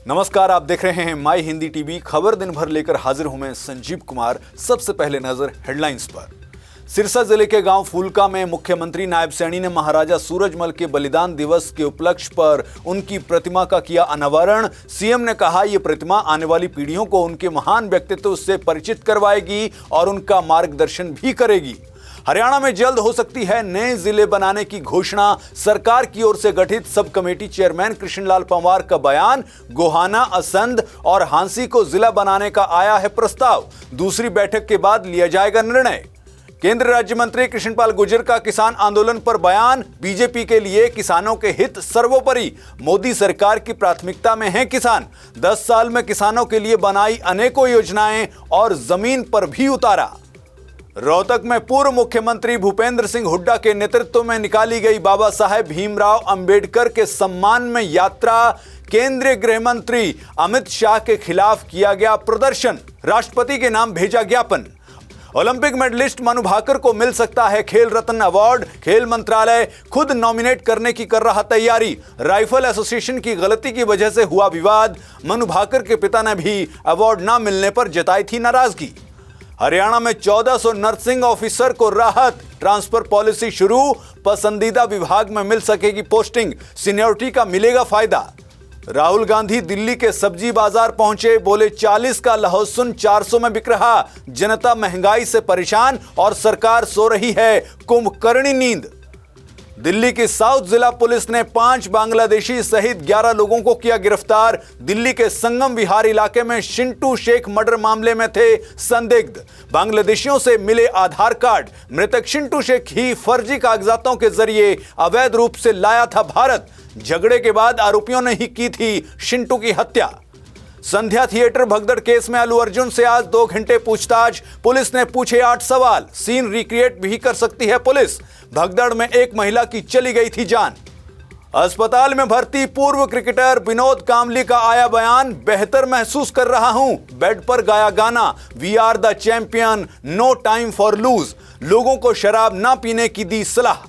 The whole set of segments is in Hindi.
नमस्कार, आप देख रहे हैं माई हिंदी टीवी। खबर दिन भर लेकर हाजिर हूं मैं संजीव कुमार। सबसे पहले नजर हेडलाइंस पर। सिरसा जिले के गांव फूलका में मुख्यमंत्री नायब सैनी ने महाराजा सूरजमल के बलिदान दिवस के उपलक्ष्य पर उनकी प्रतिमा का किया अनावरण। सीएम ने कहा, यह प्रतिमा आने वाली पीढ़ियों को उनके महान व्यक्तित्व से परिचित करवाएगी और उनका मार्गदर्शन भी करेगी। हरियाणा में जल्द हो सकती है नए जिले बनाने की घोषणा। सरकार की ओर से गठित sub committee chairman Krishnalal Panwar का बयान। गोहाना, असंध और हांसी को जिला बनाने का आया है प्रस्ताव। दूसरी बैठक के बाद लिया जाएगा निर्णय। केंद्रीय राज्य मंत्री कृष्णपाल गुर्जर का किसान आंदोलन पर बयान। बीजेपी के लिए किसानों के हित सर्वोपरि। मोदी सरकार की प्राथमिकता में हैं किसान। 10 साल में किसानों के लिए बनाई अनेकों योजनाएं और जमीन पर भी उतारा। रोहतक में पूर्व मुख्यमंत्री भूपेंद्र सिंह हुड्डा के नेतृत्व में निकाली गई बाबा साहेब भीमराव अंबेडकर के सम्मान में यात्रा। केंद्रीय गृह मंत्री अमित शाह के खिलाफ किया गया प्रदर्शन। राष्ट्रपति के नाम भेजा ज्ञापन। ओलंपिक मेडलिस्ट मनु भाकर को मिल सकता है खेल रत्न अवार्ड। खेल मंत्रालय खुद नॉमिनेट करने की कर रहा तैयारी। राइफल एसोसिएशन की गलती की वजह से हुआ विवाद। मनु भाकर के पिता ने भी अवार्ड न मिलने पर जताई थी नाराजगी। हरियाणा में 1400 नर्सिंग ऑफिसर को राहत। ट्रांसफर पॉलिसी शुरू। पसंदीदा विभाग में मिल सकेगी पोस्टिंग। सीनियरिटी का मिलेगा फायदा। राहुल गांधी दिल्ली के सब्जी बाजार पहुंचे। बोले 40 का लहसुन 400 में बिक रहा। जनता महंगाई से परेशान और सरकार सो रही है कुंभकर्णी नींद। दिल्ली की साउथ जिला पुलिस ने 5 बांग्लादेशी सहित 11 लोगों को किया गिरफ्तार। दिल्ली के संगम विहार इलाके में शिंटू शेख मर्डर मामले में थे संदिग्ध। बांग्लादेशियों से मिले आधार कार्ड। मृतक शिंटू शेख ही फर्जी कागजातों के जरिए अवैध रूप से लाया था भारत। झगड़े के बाद आरोपियों ने ही की थी शिंटू की हत्या। संध्या थिएटर भगदड़ केस में अल्लू अर्जुन से आज 2 घंटे पूछताछ। पुलिस ने पूछे 8 सवाल। सीन रिक्रिएट भी कर सकती है पुलिस। भगदड़ में एक महिला की चली गई थी जान। अस्पताल में भर्ती पूर्व क्रिकेटर विनोद कांबली का आया बयान। बेहतर महसूस कर रहा हूं। बेड पर गाया गाना, we are the champion, no time for lose. लोगों को शराब ना पीने की दी सलाह।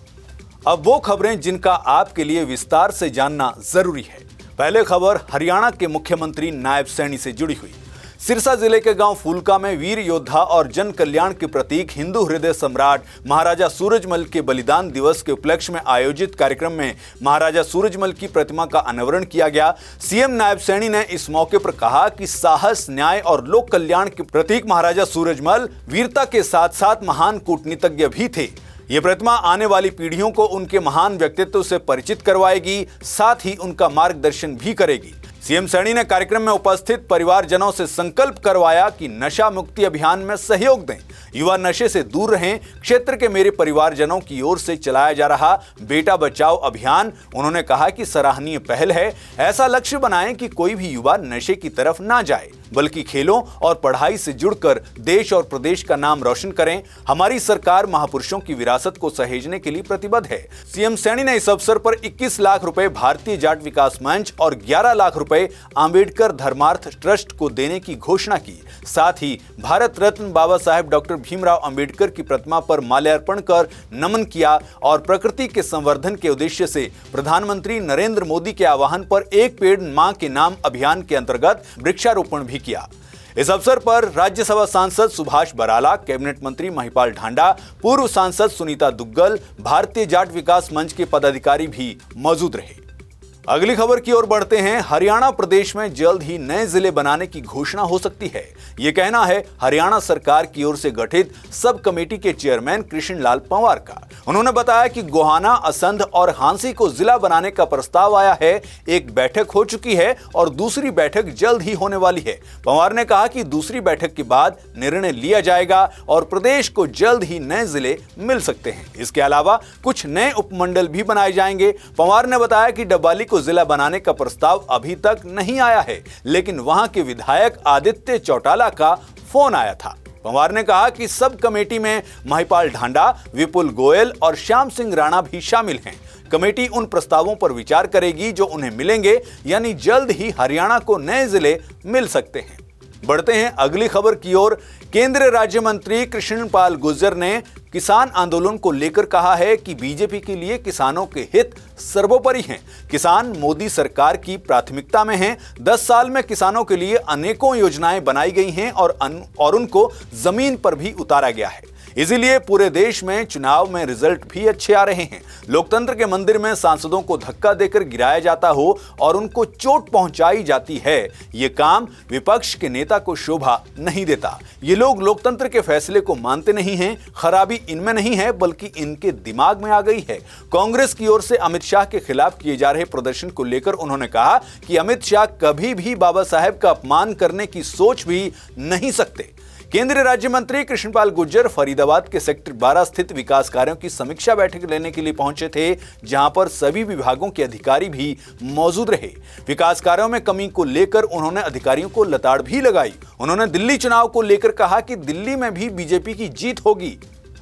अब वो खबरें जिनका आपके लिए विस्तार से जानना जरूरी है। पहले खबर हरियाणा के मुख्यमंत्री नायब सैनी से जुड़ी हुई। सिरसा जिले के गांव फूलका में वीर योद्धा और जन कल्याण के प्रतीक हिंदू हृदय सम्राट महाराजा सूरजमल के बलिदान दिवस के उपलक्ष्य में आयोजित कार्यक्रम में महाराजा सूरजमल की प्रतिमा का अनावरण किया गया। सीएम नायब सैनी ने इस मौके पर कहा कि साहस, न्याय और लोक कल्याण के प्रतीक महाराजा सूरजमल वीरता के साथ साथ महान कूटनीतिज्ञ भी थे। ये प्रतिमा आने वाली पीढ़ियों को उनके महान व्यक्तित्व से परिचित करवाएगी, साथ ही उनका मार्गदर्शन भी करेगी। सीएम सैनी ने कार्यक्रम में उपस्थित परिवारजनों से संकल्प करवाया कि नशा मुक्ति अभियान में सहयोग दें, युवा नशे से दूर रहें। क्षेत्र के मेरे परिवारजनों की ओर से चलाया जा रहा बेटा बचाओ अभियान उन्होंने कहा कि सराहनीय पहल है। ऐसा लक्ष्य बनाएं कि कोई भी युवा नशे की तरफ ना जाए, बल्कि खेलों और पढ़ाई से जुड़कर देश और प्रदेश का नाम रोशन करें। हमारी सरकार महापुरुषों की विरासत को सहेजने के लिए प्रतिबद्ध है। सीएम सैनी ने इस अवसर पर 21 लाख रुपए भारतीय जाट विकास मंच और 11 लाख रुपए अंबेडकर धर्मार्थ ट्रस्ट को देने की घोषणा की। साथ ही भारत रत्न बाबा साहेब डॉक्टर भीमराव अंबेडकर की प्रतिमा पर माल्यार्पण कर नमन किया और प्रकृति के संवर्धन के उद्देश्य से प्रधानमंत्री नरेंद्र मोदी के आह्वान पर एक पेड़ मां के नाम अभियान के अंतर्गत वृक्षारोपण भी किया। इस अवसर पर राज्यसभा सांसद सुभाष बराला, कैबिनेट मंत्री महिपाल ढांडा, पूर्व सांसद सुनीता दुग्गल, भारतीय जाट विकास मंच के पदाधिकारी भी मौजूद रहे। अगली खबर की ओर बढ़ते हैं। हरियाणा प्रदेश में जल्द ही नए जिले बनाने की घोषणा हो सकती है। यह कहना है हरियाणा सरकार की ओर से गठित सब कमेटी के चेयरमैन कृष्णलाल पंवार का। उन्होंने बताया कि गोहाना, असंध और हांसी को जिला बनाने का प्रस्ताव आया है। एक बैठक हो चुकी है और दूसरी बैठक जल्द ही होने वाली है। पंवार ने कहा कि दूसरी बैठक के बाद निर्णय लिया जाएगा और प्रदेश को जल्द ही नए जिले मिल सकते हैं। इसके अलावा कुछ नए उपमंडल भी बनाए जाएंगे। पंवार ने बताया कि डब्बाली को जिला बनाने का प्रस्ताव अभी तक नहीं आया है, लेकिन वहां के विधायक आदित्य चौटाला का फोन आया था। पंवार ने कहा कि सब कमेटी में महिपाल ढांडा, विपुल गोयल और श्याम सिंह राणा भी शामिल हैं। कमेटी उन प्रस्तावों पर विचार करेगी जो उन्हें मिलेंगे, यानी जल्द ही हरियाणा को नए जिले मिल सकते हैं। बढ़ते हैं अगली खबर की ओर। केंद्रीय राज्य मंत्री कृष्णपाल गुर्जर ने किसान आंदोलन को लेकर कहा है कि बीजेपी के लिए किसानों के हित सर्वोपरि हैं। किसान मोदी सरकार की प्राथमिकता में हैं। 10 साल में किसानों के लिए अनेकों योजनाएं बनाई गई हैं और उनको जमीन पर भी उतारा गया है। इसीलिए पूरे देश में चुनाव में रिजल्ट भी अच्छे आ रहे हैं। लोकतंत्र के मंदिर में सांसदों को धक्का देकर गिराया जाता हो और उनको चोट पहुंचाई जाती है, ये काम विपक्ष के नेता को शोभा नहीं देता। ये लोग लोकतंत्र के फैसले को मानते नहीं हैं। खराबी इनमें नहीं है बल्कि इनके दिमाग में आ गई है। कांग्रेस की ओर से अमित शाह के खिलाफ किए जा रहे प्रदर्शन को लेकर उन्होंने कहा कि अमित शाह कभी भी बाबा साहेब का अपमान करने की सोच भी नहीं सकते। केंद्रीय राज्य मंत्री कृष्णपाल गुर्जर फरीदाबाद के सेक्टर 12 स्थित विकास कार्यों की समीक्षा बैठक लेने के लिए पहुंचे थे, जहां पर सभी विभागों के अधिकारी भी मौजूद रहे। विकास कार्यों में कमी को लेकर उन्होंने अधिकारियों को लताड़ भी लगाई। उन्होंने दिल्ली चुनाव को लेकर कहा कि दिल्ली में भी बीजेपी की जीत होगी।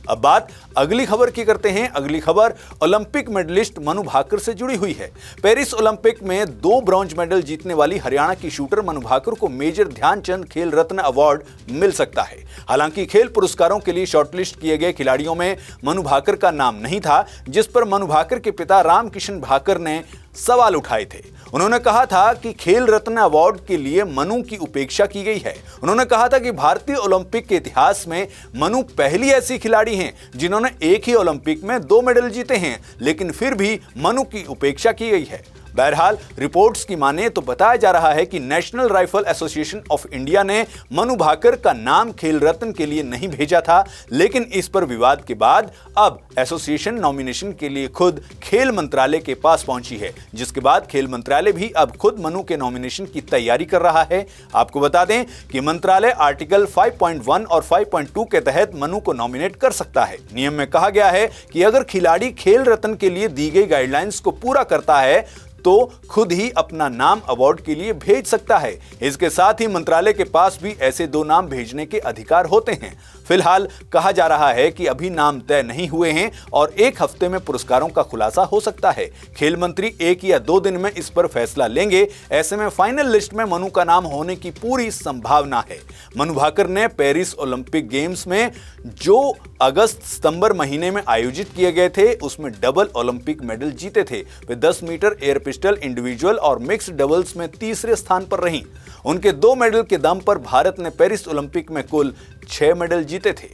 अब बात अगली खबर की करते हैं। अगली खबर ओलंपिक मेडलिस्ट मनु भाकर से जुड़ी हुई है। पेरिस ओलंपिक में 2 ब्रॉन्ज मेडल जीतने वाली हरियाणा की शूटर मनु भाकर को मेजर ध्यानचंद खेल रत्न अवार्ड मिल सकता है। हालांकि खेल पुरस्कारों के लिए शॉर्टलिस्ट किए गए खिलाड़ियों में मनु भाकर का नाम नहीं था, जिस पर मनु भाकर के पिता रामकिशन भाकर ने सवाल उठाए थे। उन्होंने कहा था कि खेल रत्न अवार्ड के लिए मनु की उपेक्षा की गई है। उन्होंने कहा था कि भारतीय ओलंपिक के इतिहास में मनु पहली ऐसी खिलाड़ी हैं जिन्होंने एक ही ओलंपिक में 2 मेडल जीते हैं, लेकिन फिर भी मनु की उपेक्षा की गई है। बहरहाल रिपोर्ट्स की माने तो बताया जा रहा है कि national rifle association of India ने मनु भाकर का नाम खेल रत्न के लिए नहीं भेजा था, लेकिन इस पर विवाद के बाद अब एसोसिएशन नॉमिनेशन के लिए खुद खेल मंत्रालय के पास पहुंची है, जिसके बाद खेल मंत्रालय भी अब खुद मनु के नॉमिनेशन की तैयारी कर रहा है। आपको बता दें कि मंत्रालय आर्टिकल 5.1 और 5.2 के तहत मनु को नॉमिनेट कर सकता है। नियम में कहा गया है कि अगर खिलाड़ी खेल रत्न के लिए दी गई गाइडलाइंस को पूरा करता है तो खुद ही अपना नाम अवार्ड के लिए भेज सकता है। इसके साथ ही मंत्रालय के पास भी ऐसे 2 नाम भेजने के अधिकार होते हैं। फिलहाल कहा जा रहा है कि अभी नाम तय नहीं हुए हैं और 1 हफ्ते में पुरस्कारों का खुलासा हो सकता है। खेल मंत्री 1 या 2 दिन में इस पर फैसला लेंगे। ऐसे में फाइनल लिस्ट में मनु का नाम होने की पूरी संभावना है। मनु भाकर ने पेरिस ओलंपिक गेम्स में जो अगस्त-सितंबर महीने में आयोजित किए गए थे, उसमें डबल ओलंपिक मेडल जीते थे। वे 10 मीटर एयर पिस्टल इंडिविजुअल और मिक्स्ड डबल्स में तीसरे स्थान पर रहीं। उनके 2 मेडल के दम पर भारत ने पेरिस ओलंपिक में कुल 6 मेडल जीते थे।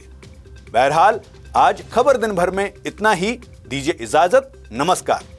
बहरहाल आज खबर दिन भर में इतना ही। दीजिए इजाजत, नमस्कार।